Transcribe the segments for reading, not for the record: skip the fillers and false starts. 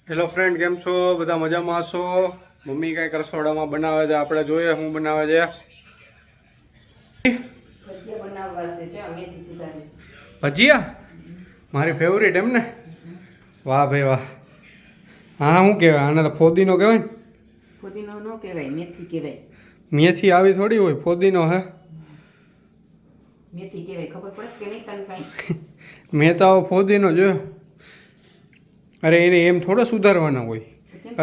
Hello friend, કેમ છો? બધા મજામાં છો? મમ્મી કંઈક રસોડામાં બનાવે છે, આપણે જોઈએ શું બનાવે છે. ભજીયા મારી ફેવરિટ એમ ને? વાહ ભાઈ વાહ. હા, શું કહેવાય આને? તો ફોદીનો કહેવાય ને? ફોદીનો ન કહેવાય, મેથી કહેવાય. મેથી આવી થોડી હોય, ફોદીનો હે. મેથી કહેવાય, ખબર પડશે કે નહીં તને કાંઈ? મેં તો આવો ફોદીનો જોયો. અરે એને એમ થોડો સુધારવાના હોય.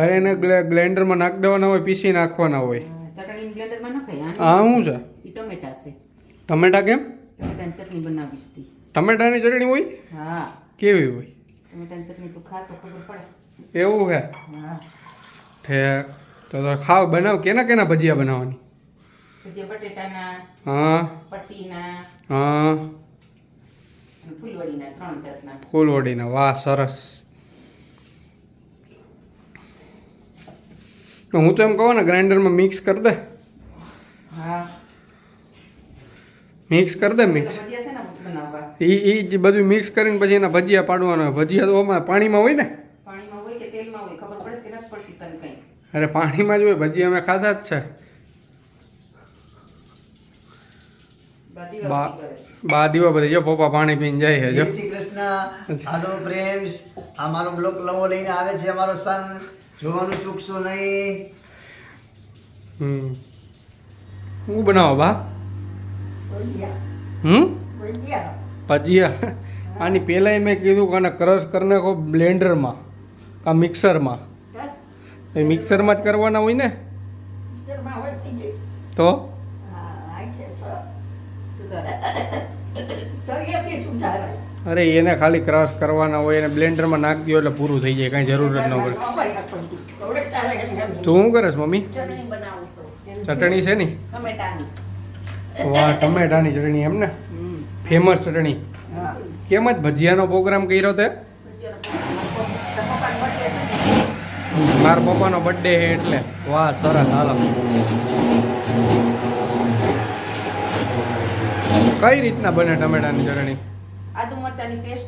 અરે એને ગ્રાઇન્ડરમાં નાખી દેવાના હોય, પીસી નાખવાના હોય. ચટણી બ્લેન્ડરમાં નખાય. આ શું છે? એ ટમેટા છે. ટમેટા કેમ? ટમેટાની ચટણી બનાવીશ તી. ટમેટાની ચટણી હોય? હા. કેવી હોય? ટમેટાની ચટણી તું ખા તો ખબર પડે. એવું હે? હા. ઠેક. તો ખાવ બનાવ. કેના કેના ભજીયા બનાવવાની? ભજીયા બટેટાના, હા, પટ્ટીના, હા, ફૂલવડીના, 3 જાતના. ફૂલવડીના. વાહ, સરસ. તો હું તો એમ કહું ને, ગ્રાઇન્ડરમાં મિક્સ કરી દે. હા. મિક્સ કરી દે. મિક્સ ભજીયા છે ને બનાવવા. એ જે બધું મિક્સ કરીને પછી એના ભજીયા પાડવાના હોય. ભજીયા તો આમાં પાણીમાં હોય ને? પાણીમાં હોય કે તેલમાં હોય ખબર પડશે કે નથી પડતી તને કંઈ? અરે પાણીમાં જ હોય. ભજીયા અમે ખાધા જ છે. બા દીવા બધી જો પપ્પા પાણી પીને જાય છે. જો જય શ્રી કૃષ્ણ. હાલો ફ્રેન્ડ્સ, અમારો બ્લોગ નવો લઈને આવે છે અમારો સન. જોવાનું ચૂકશો નહીં. હું બનાવો બા? ભજીયા. આની પહેલાંય મેં કીધું કે આને ક્રશ કરી નાખો બ્લેન્ડરમાં કા મિક્સરમાં. એ મિક્સરમાં જ કરવાના હોય ને? તો અરે એને ખાલી ક્રશ કરવાના હોય, એને બ્લેન્ડરમાં નાખી દો એટલે પૂરું થઈ જાય, કાંઈ જરૂર જ ન પડે. તું શું કરે છે મમ્મી? ચટણી બનાવું છું. ચટણી છે ને? ટમેટાની. વાહ, ટમેટાની ચટણી એમ ને? ફેમસ ચટણી. હા. કેમ જ ભજીયાનો પ્રોગ્રામ કર્યો તે? મારા પપ્પાનો બર્થડે છે એટલે. વાહ, સરસ. હાલો. કઈ રીતના બને ટમેટાની ચટણી? આદુ મરચાની પેસ્ટ.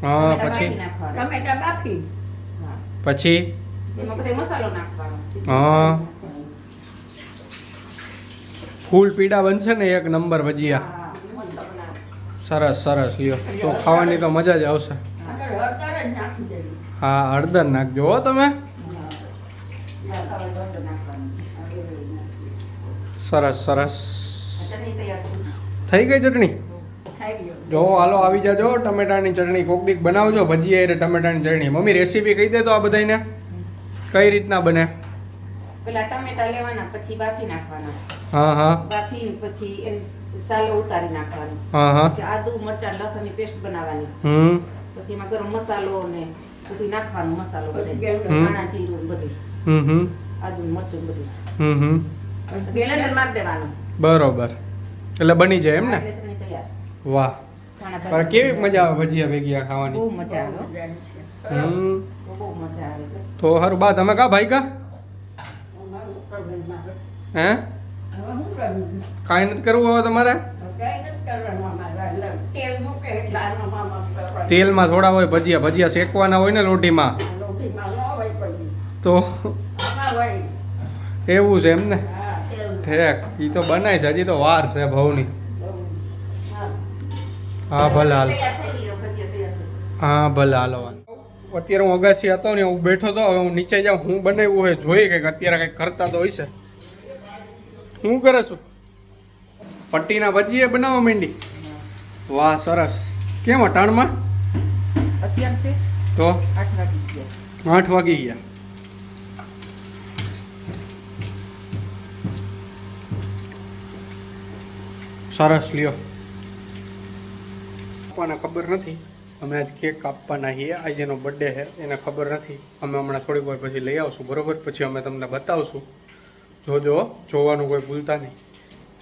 હા, પછી ટમેટા બાફી. પછી એમાં બધો મસાલો નાખવાનો. હા, ફૂલ પીડા બનશે ને એક નંબર ભજીયા. હા, મસ્ત બનાવશે. સરસ સરસ. લ્યો તો ખાવાની તો મજા જ આવશે. હા, હળદર નાખજો હો તમે. સરસ સરસ. ચટણી તૈયાર થઈ ગઈ ચટણી? જો હાલો આવી જાજો. ટમેટાની ચટણી કોક દીક બનાવજો. ભજીયા એટલે ટમેટાની ચટણી. મમ્મી રેસીપી કહી દે તો આ બધાને કઈ રીતના બને. પેલા ટમેટા લેવાના, પછી બાફી નાખવાના. હા હા. બાફી પછી એની સાલો ઉતારી નાખવાની. હા હા. પછી આદુ મરચાં લસણની પેસ્ટ બનાવવાની. પછી એમાં ગરમ મસાલો ને બધું નાખવાનું. મસાલો બધું, ધાણા જીરું બધું, આદુ મરચું બધું. પછી બ્લેન્ડર મારી દેવાનું. બરોબર. એટલે બની જાય એમ ને? એટલે ચટણી તૈયાર. વાહ. પણ કેવી મજા આવે ભજીયા ભેગિયા ખાવાની? બહુ મજા આવે. બહુ મજા આવે છે. તો સારું બા, તમે કા ભાઈ કા? હે? કાંઈ નથી કરવું હવે તમારે? તેલમાં થોડા હોય ભજીયા. ભજીયા શેકવાના હોય ને લોઢીમાં. તો એવું છે એમ ને? ઠેક. એ તો બનાય છે, હજી તો વાર છે ભાવની. હા ભલે હાલ. હા ભલે હાલો. અત્યારે હું અગાસી હતો ને, હું બેઠો હતો. હવે હું નીચે જાઉં, હું બનાવ્યું હોય જોઈએ કે અત્યારે કંઈક કરતા તો હશે. શું કરે છું? પટ્ટીના ભજીયા બનાવવા માંડી? વાહ, સરસ. કેમ અટાણમાં? અત્યાર છે તો 8 વાગી ગયા. 8 વાગી ગયા. સરસ. લ્યો. પપ્પાને ખબર નથી અમે આજ કેક કાપવાના છીએ. આજે એનો બર્થડે છે, એને ખબર નથી. અમે હમણાં થોડીક વાર પછી લઈ આવશું, બરોબર? પછી અમે તમને બતાવશું. જોજો, જોવાનું કોઈ ભૂલતા નહીં.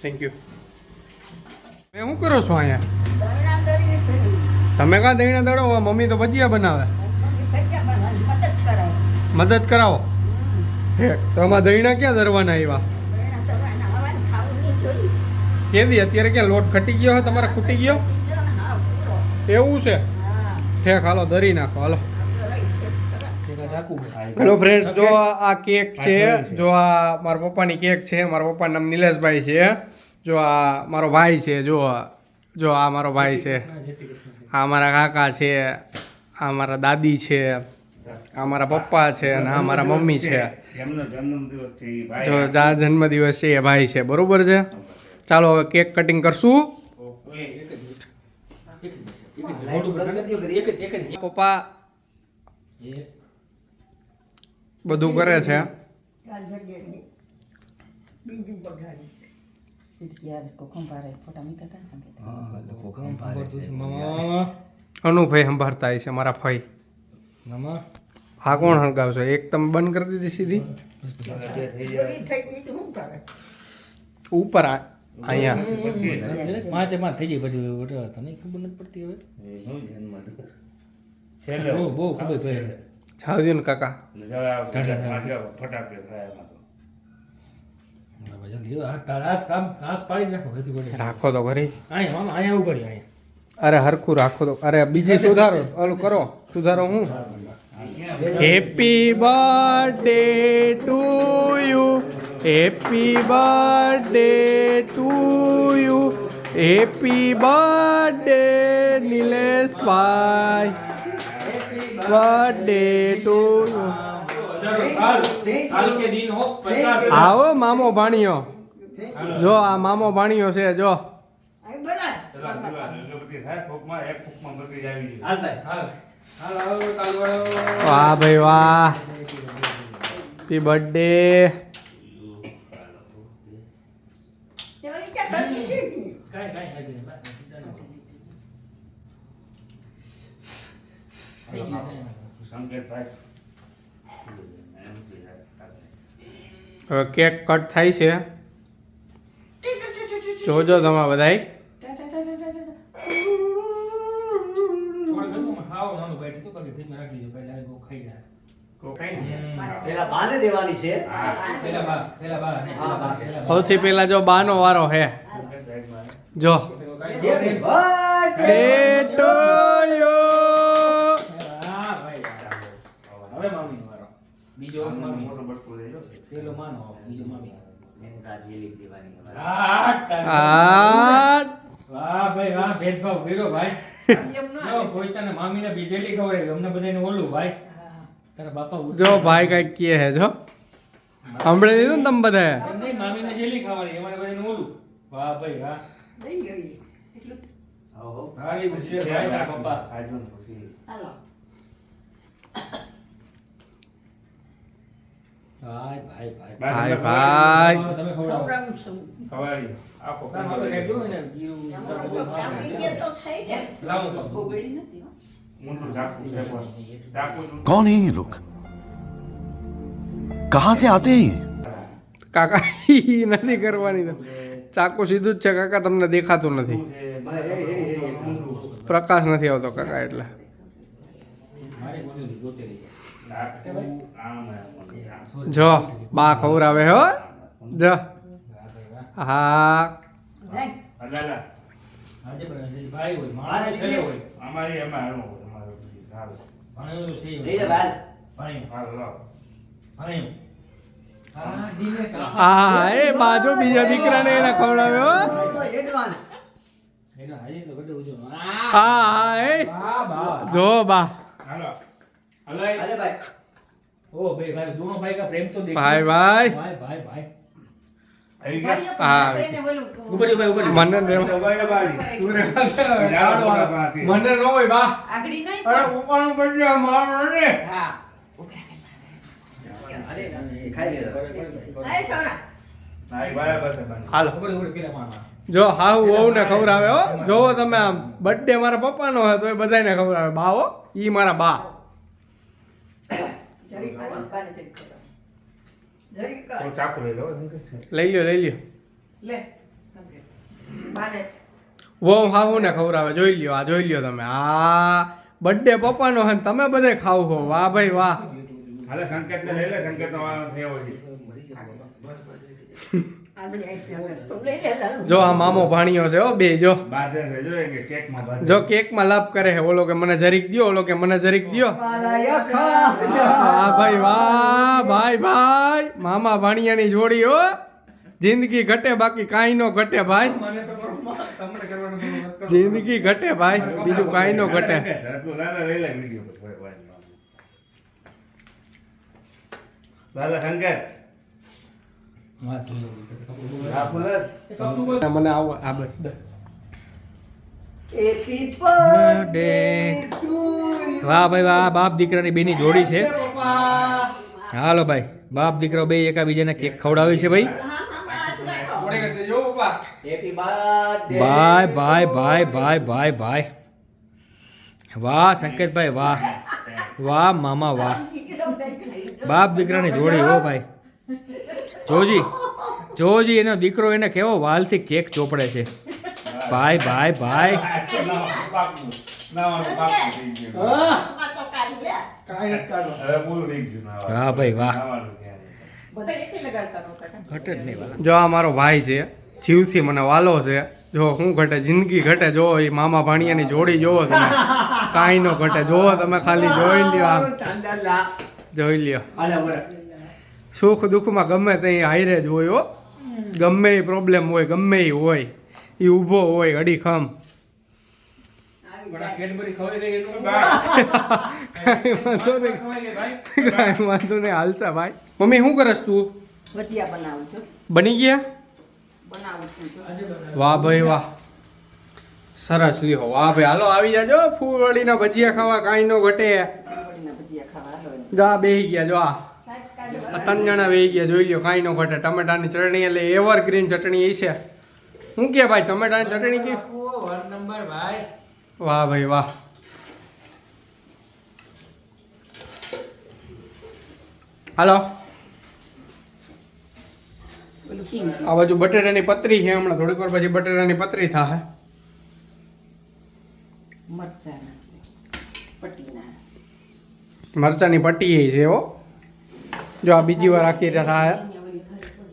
Thank you. તમે શું કરો છો અહીંયા? તમે કાં દહીણા દળો? મમ્મી તો ભજીયા બનાવે. મદદ કરાવો. ઠીક. તો આમાં દહીણા ક્યાં દરવાના આવ્યા? કેદી? અત્યારે ક્યાં લોટ ઘટી ગયો? તમારે ખૂટી ગયો? એવું છે? ઠેક. હાલો દરી નાખો. હાલો. હેલો ફ્રેન્ડ્સ, જો આ કેક છે, જો આ મારા પપ્પાની કેક છે. મારા પપ્પાનું નામ નિલેશભાઈ છે. જો આ મારો ભાઈ છે, જો આ મારો ભાઈ છે, આ મારા કાકા છે, આ મારા દાદી છે, આ મારા પપ્પા છે અને આ મારા મમ્મી છે. જો આ જન્મદિવસ છે એ ભાઈ છે, બરોબર છે. ચાલો હવે કેક કટિંગ કરશું. પપ્પા બધું કરે છે. અનુભાઈ સંભાળતા છે, મારા ભાઈ. આ કોણ હળગાવશો? એક તમે બંધ કરી દીધી સીધી ઉપર અહીંયા. થઈ જાય પછી તને ખબર નથી પડતી હવે બહુ ખબર પડે. જાવજો ને કાકા. રાખો તો ઘરે. અહીંયા ઉભા રહ્યો અહીંયા. અરે હરખું રાખો તો. અરે બીજી સુધારો, ઓલું કરો. સુધારો હું happy birthday to you, happy birthday to you, happy birthday Nileshbhai, birthday to you. આવો મામો ભાણિયો. જો આ મામો ભાણિયો છે. જો વાહ ભાઈ વાહ, હેપી બર્થડે. હવે કેક કટ થાય છે, જોજો તમે બધાય. સૌથી પહેલા જો બાનો વારો હે. જો ભેદભાવ કર્યો ભાઈ. પોતાના મામીને બીજેલી ખવડાવી, અમને બધાને ઓલું ભાઈ. તારા બાપા જો ભાઈ કઈક કહે હે. જો સાંભળી લીધું ને તમે બધા? મામીને જેલી ખાવાની, અમારે બધાને ઓલું. વાહ ભાઈ વાહ. ભાઈ ખુશી ભાઈ તારા પપ્પા. ભાઈ ભાઈ ભાઈ ભાઈ તમે ખવડાવો. कौन है ये लोग कहां से आते हैं ये કાકા ઈ નથી કરવાની. ચાકુ સીધું જ છે કાકા, તમને દેખાતું નથી. પ્રકાશ નથી આવતો કાકા એટલે. જો બા ખવડાવે હો. જો હા ભાઈ હોય મારે છેલ્લે હોય. અમારી એમાં ભણેલું છે હા એ બાજુ બીજા દીકરાને એને ખવડાવે હો. હા હા એ જો બા. ओ भाई भाई दोनों भाई का प्रेम तो देखो ભાઈ ભાઈ भाई भाई भाई હા ऊपर ऊपर ऊपर મને મને ન હોય બા. આગળી નહીં. અરે ઉપરનું પડ્યો મારો ને. હા. અરે છોરા. હાલો ऊपर ऊपर केला मारना જો હાહુ વહુ ને ખવડાવે હો. જોવો તમે આમ બર્થડે મારા પપ્પાનો હોય તો એ બધાને ખવડાવે. બા હો, ઈ મારા બા. જરીક પાણી ચેક કરો. જરીક લઈ લ્યો લઈ લ્યો. લે સમજે. બાને વહુ હાહુ ને ખવડાવે. જોઈ લ્યો, આ જોઈ લ્યો તમે. આ બર્થડે પપ્પાનો હોય ને તમે બધે ખાવ હો. વાહ ભાઈ વાહ. જો આ મામો ભાણિયો છે હો બે જો બાધે છે જો કે કેકમાં બાધે જો કેકમાં લાભ કરે છે ઓલો કે મને જરીક દ્યો ઓલો કે મને જરીક દ્યો વાહ ભાઈ વાહ ભાઈ ભાઈ મામા ભાણિયાની જોડી હો જિંદગી ઘટે બાકી કાંઈ નો ઘટે ભાઈ મને તો તમને કરવાનું થોડું મત કરો જિંદગી ઘટે ભાઈ બીજું કાંઈ નો ઘટે લઈ લે વિડિયો પર લાલા શંકર મને આવો આ બસ હેપી બર્થડે ટુ વાહ ભાઈ વાહ બાપ દીકરાની બેની જોડી છે હાલો ભાઈ બાપ દીકરો બે એકાબીજાને કેક ખવડાવે છે ભાઈ હેપી બર્થડે ભાઈ ભાઈ ભાઈ ભાઈ ભાઈ ભાઈ વાહ સંકેતભાઈ વાહ વાહ મામા વાહ બાપ દીકરાની જોડી હો ભાઈ જોજી એનો દીકરો એને કેવો વાલથી કેક ચોપડે છે ભાઈ ભાઈ ભાઈ વાહ ભાઈ વાહ ઘટે જ નહીં વાલા જો આ મારો ભાઈ છે જીવથી મને વાલો છે જો શું ઘટે જિંદગી ઘટે જો એ મામા ભાણિયાની જોડી જોવો તમે કાંઈ નો ઘટે જોવો તમે ખાલી જોઈ લ્યો આમ જોઈ લ્યો સુખ દુઃખમાં ગમે ત્યાં હાઈરે જ હોય હો ગમે એ પ્રોબ્લેમ હોય ગમે એ હોય એ ઊભો હોય અડીખમ કાંઈ વાંધો નહીં હાલશે ભાઈ મમ્મી શું કરસ તું ભજીયા બનાવું છું બની ગયા બનાવું છું વાહ ભાઈ વાહ સરસ લ્યો વાહ ભાઈ હાલો આવી જાજો ફૂલવડીના ભજીયા ખાવા કાંઈ નો ઘટે વળીના ભજીયા ખાવા હાલો જા બેહી ગયા જો આ ત્રણ જણા બેહી ગયા જોઈ લ્યો કાંઈ નો ઘટે ટમેટાની ચટણી એટલે એવરગ્રીન ચટણી એ છે શું કે ભાઈ ટમેટાની ચટણી કે વાહ ભાઈ વાહ હાલો પેલું કિંગ આ બાજુ બટેટાની પતરી છે હમણાં થોડીક વાર પછી બટેટાની પતરી થાય મરચાના છે પટીના મરચાની પટ્ટી એ છે હો જો આ બીજી વાર આખી થાય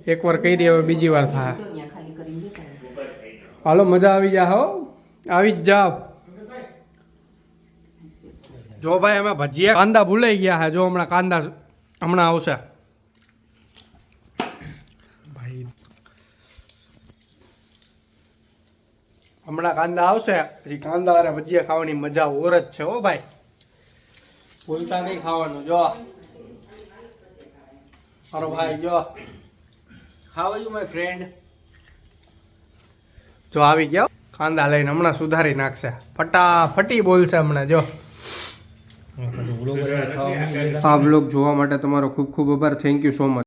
એકવાર કહી દે હવે બીજી વાર થાય ચોનિયા ખાલી કરીને દેતા હાલો મજા આવી જા હો આવી જ જાવ જો ભાઈ અમે ભજીયા કાંદા ભૂલાઈ ગયા છે જો હમણાં કાંદા હમણાં આવશે ભાઈ હમણાં કાંદા આવશે પછી કાંદા વાળા ભજીયા ખાવાની મજા ઓર જ છે હો ભાઈ ભૂલતા નહીં ખાવાનું જો મારો ભાઈ જો how are you my friend જો આવી ગયા કાંદા લઈને હમણાં સુધારી નાખશે ફટાફટી બોલશે હમણાં જો આ બ્લોગ જોવા માટે તમારો ખૂબ ખૂબ આભાર થેન્ક યુ સો મચ